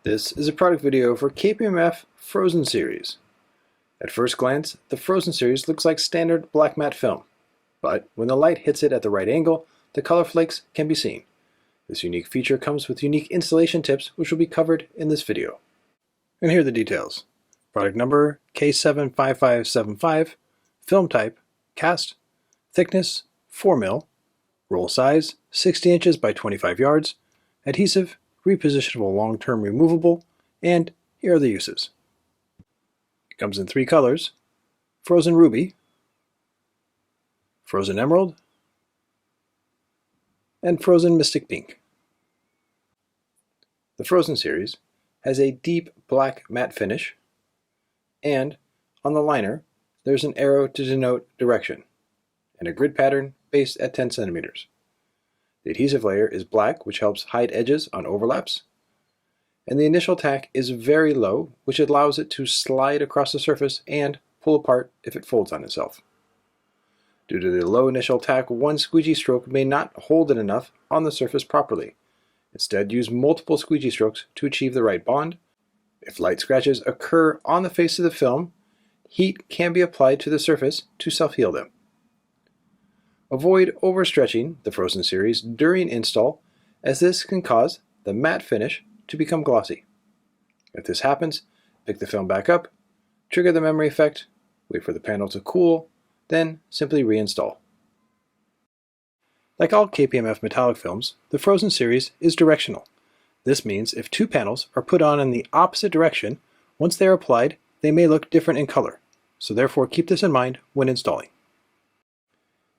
This is a product video for KPMF Frozen Series. At first glance, the Frozen Series looks like standard black matte film, but when the light hits it at the right angle, the color flakes can be seen. This unique feature comes with unique installation tips which will be covered in this video. And here are the details. Product number K75575, film type, cast, thickness 4 mm, roll size 60 inches by 25 yards, adhesive, repositionable long-term removable, and here are the uses. It comes in 3 colors: Frozen Ruby, Frozen Emerald, and Frozen Mystic Pink. The Frozen series has a deep black matte finish, and on the liner there's an arrow to denote direction, and a grid pattern based at 10 centimeters. The adhesive layer is black, which helps hide edges on overlaps, and the initial tack is very low, which allows it to slide across the surface and pull apart if it folds on itself. Due to the low initial tack, one squeegee stroke may not hold it enough on the surface properly. Instead, use multiple squeegee strokes to achieve the right bond. If light scratches occur on the face of the film, heat can be applied to the surface to self-heal them. Avoid overstretching the Frozen series during install, as this can cause the matte finish to become glossy. If this happens, pick the film back up, trigger the memory effect, wait for the panel to cool, then simply reinstall. Like all KPMF metallic films, the Frozen series is directional. This means if 2 panels are put on in the opposite direction, once they are applied, they may look different in color, so therefore keep this in mind when installing.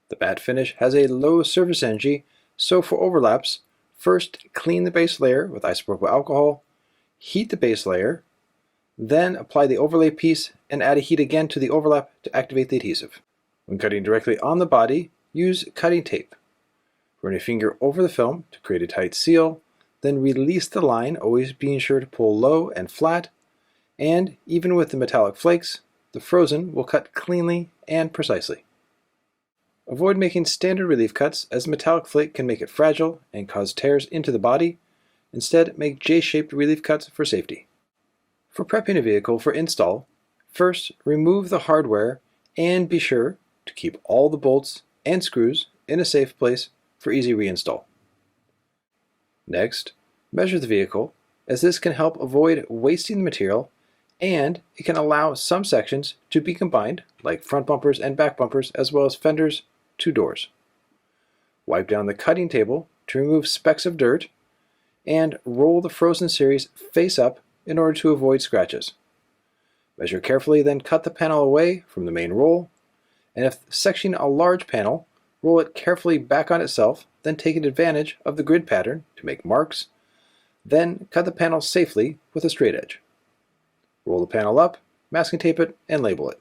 The matte finish has a low surface energy, so for overlaps, first clean the base layer with isopropyl alcohol, heat the base layer, then apply the overlay piece and add a heat again to the overlap to activate the adhesive. When cutting directly on the body, use cutting tape. Run a finger over the film to create a tight seal, then release the line, always being sure to pull low and flat, and even with the metallic flakes, the Frozen will cut cleanly and precisely. Avoid making standard relief cuts, as the metallic flake can make it fragile and cause tears into the body. Instead, make J-shaped relief cuts for safety. For prepping a vehicle for install, first remove the hardware and be sure to keep all the bolts and screws in a safe place for easy reinstall. Next, measure the vehicle, as this can help avoid wasting the material, and it can allow some sections to be combined, like front bumpers and back bumpers, as well as fenders, 2 doors. Wipe down the cutting table to remove specks of dirt, and roll the Frozen series face up in order to avoid scratches. Measure carefully, then cut the panel away from the main roll, and if sectioning a large panel, roll it carefully back on itself, then take advantage of the grid pattern to make marks, then cut the panel safely with a straight edge. Roll the panel up, masking tape it, and label it.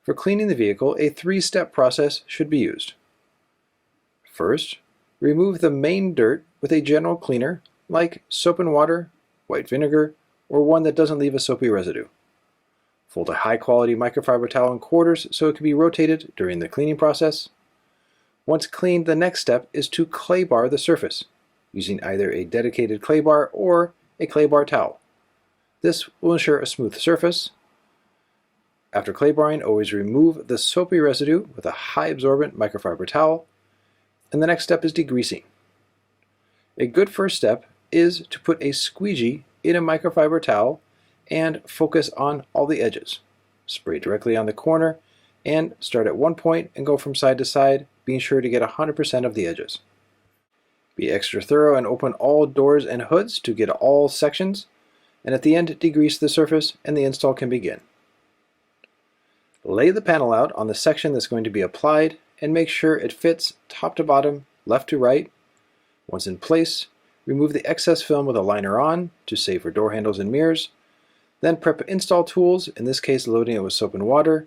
For cleaning the vehicle, a 3-step process should be used. First, remove the main dirt with a general cleaner like soap and water, white vinegar, or one that doesn't leave a soapy residue. Fold a high-quality microfiber towel in quarters so it can be rotated during the cleaning process. Once cleaned, the next step is to clay bar the surface, using either a dedicated clay bar or a clay bar towel. This will ensure a smooth surface. After clay barring, always remove the soapy residue with a high absorbent microfiber towel, and the next step is degreasing. A good first step is to put a squeegee in a microfiber towel and focus on all the edges. Spray directly on the corner and start at one point and go from side to side, being sure to get 100% of the edges. Be extra thorough and open all doors and hoods to get all sections, and at the end degrease the surface and the install can begin. Lay the panel out on the section that's going to be applied and make sure it fits top to bottom, left to right. Once in place, remove the excess film with a liner on to save for door handles and mirrors. Then prep install tools, in this case loading it with soap and water.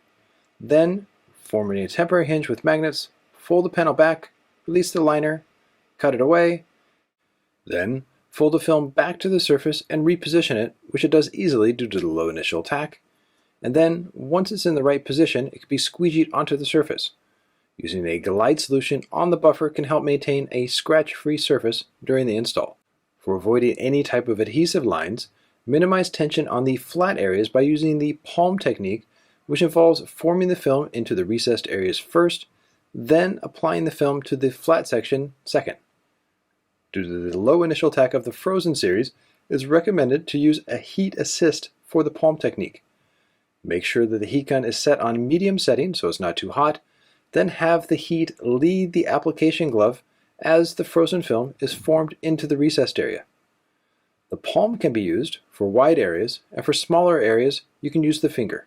Then, forming a temporary hinge with magnets, fold the panel back, release the liner, cut it away. Then, fold the film back to the surface and reposition it, which it does easily due to the low initial tack. And then, once it's in the right position, it can be squeegeed onto the surface. Using a glide solution on the buffer can help maintain a scratch-free surface during the install. For avoiding any type of adhesive lines, minimize tension on the flat areas by using the palm technique, which involves forming the film into the recessed areas first, then applying the film to the flat section second. Due to the low initial tack of the Frozen series, it is recommended to use a heat assist for the palm technique. Make sure that the heat gun is set on medium setting so it's not too hot, then have the heat lead the application glove as the frozen film is formed into the recessed area. The palm can be used for wide areas, and for smaller areas you can use the finger.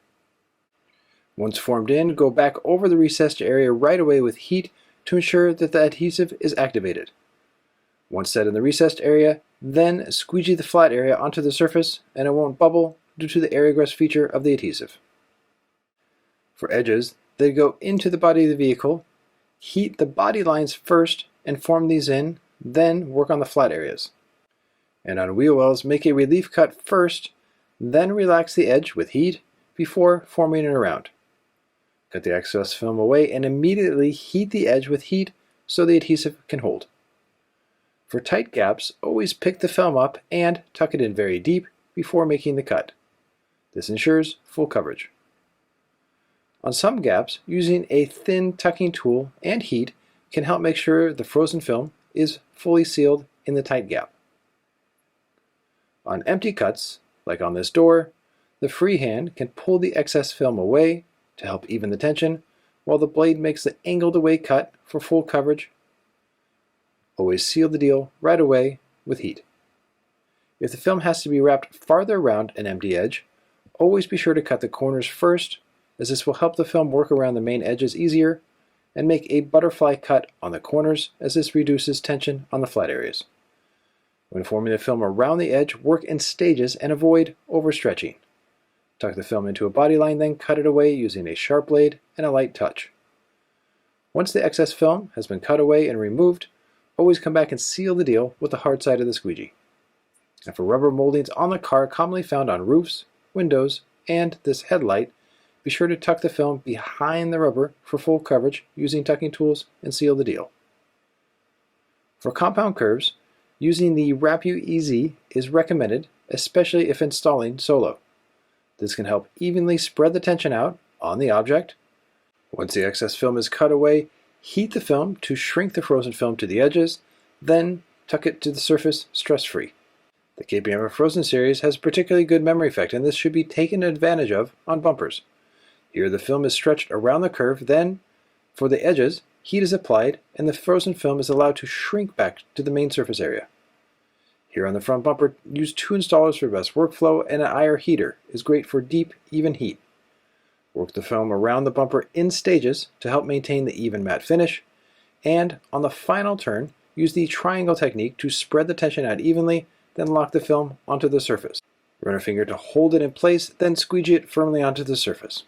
Once formed in, go back over the recessed area right away with heat to ensure that the adhesive is activated. Once set in the recessed area, then squeegee the flat area onto the surface and it won't bubble due to the aerogress feature of the adhesive. For edges, they go into the body of the vehicle, heat the body lines first and form these in, then work on the flat areas. And on wheel wells, make a relief cut first, then relax the edge with heat before forming it around. Cut the excess film away and immediately heat the edge with heat so the adhesive can hold. For tight gaps, always pick the film up and tuck it in very deep before making the cut. This ensures full coverage. On some gaps, using a thin tucking tool and heat can help make sure the frozen film is fully sealed in the tight gap. On empty cuts, like on this door, the free hand can pull the excess film away to help even the tension, while the blade makes the angled away cut for full coverage. Always seal the deal right away with heat. If the film has to be wrapped farther around an empty edge, always be sure to cut the corners first, as this will help the film work around the main edges easier, and make a butterfly cut on the corners, as this reduces tension on the flat areas. When forming the film around the edge, work in stages and avoid overstretching. Tuck the film into a body line, then cut it away using a sharp blade and a light touch. Once the excess film has been cut away and removed, always come back and seal the deal with the hard side of the squeegee. And for rubber moldings on the car commonly found on roofs, windows, and this headlight, be sure to tuck the film behind the rubber for full coverage using tucking tools and seal the deal. For compound curves, using the Wrap U EZ is recommended, especially if installing solo. This can help evenly spread the tension out on the object. Once the excess film is cut away, heat the film to shrink the frozen film to the edges, then tuck it to the surface stress-free. The KPMF Frozen series has a particularly good memory effect, and this should be taken advantage of on bumpers. Here the film is stretched around the curve, then for the edges, heat is applied and the frozen film is allowed to shrink back to the main surface area. Here on the front bumper, use 2 installers for best workflow, and an IR heater is great for deep, even heat. Work the film around the bumper in stages to help maintain the even matte finish, and on the final turn, use the triangle technique to spread the tension out evenly, then lock the film onto the surface. Run a finger to hold it in place, then squeegee it firmly onto the surface.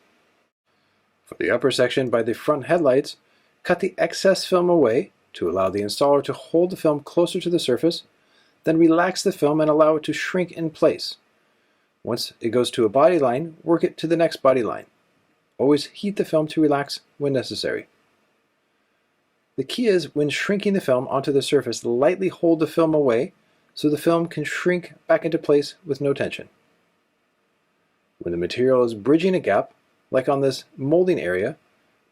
For the upper section by the front headlights, cut the excess film away to allow the installer to hold the film closer to the surface, then relax the film and allow it to shrink in place. Once it goes to a body line, work it to the next body line. Always heat the film to relax when necessary. The key is, when shrinking the film onto the surface, lightly hold the film away so the film can shrink back into place with no tension. When the material is bridging a gap, like on this molding area,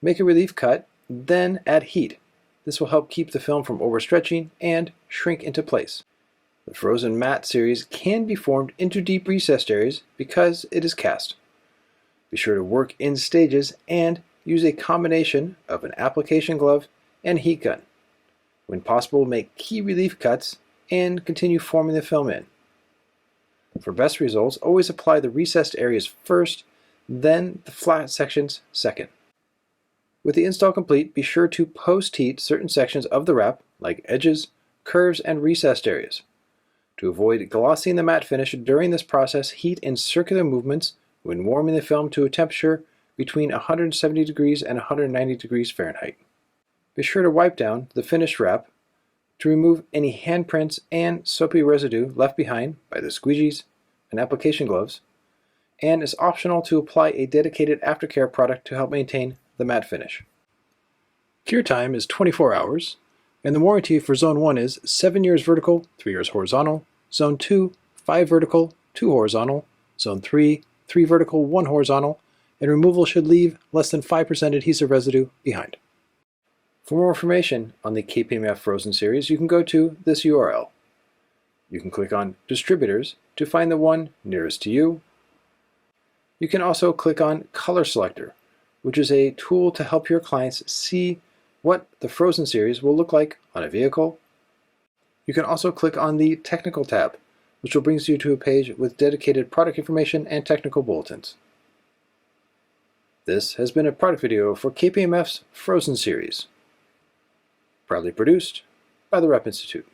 make a relief cut, then add heat. This will help keep the film from overstretching and shrink into place. The Frozen Matte series can be formed into deep recessed areas because it is cast. Be sure to work in stages and use a combination of an application glove and heat gun. When possible, make key relief cuts and continue forming the film in. For best results, always apply the recessed areas first, then the flat sections second. With the install complete, be sure to post-heat certain sections of the wrap, like edges, curves, and recessed areas. To avoid glossing the matte finish during this process, heat in circular movements when warming the film to a temperature between 170 degrees and 190 degrees Fahrenheit. Be sure to wipe down the finished wrap to remove any handprints and soapy residue left behind by the squeegees and application gloves, and it's optional to apply a dedicated aftercare product to help maintain the matte finish. Cure time is 24 hours, and the warranty for Zone 1 is 7 years vertical, 3 years horizontal, Zone 2, 5 vertical, 2 horizontal. Zone 3, 3 vertical, 1 horizontal. And removal should leave less than 5% adhesive residue behind. For more information on the KPMF Frozen series, you can go to this URL. You can click on Distributors to find the one nearest to you. You can also click on Color Selector, which is a tool to help your clients see what the Frozen series will look like on a vehicle. You can also click on the Technical tab, which will bring you to a page with dedicated product information and technical bulletins. This has been a product video for KPMF's Frozen series, proudly produced by the Rep Institute.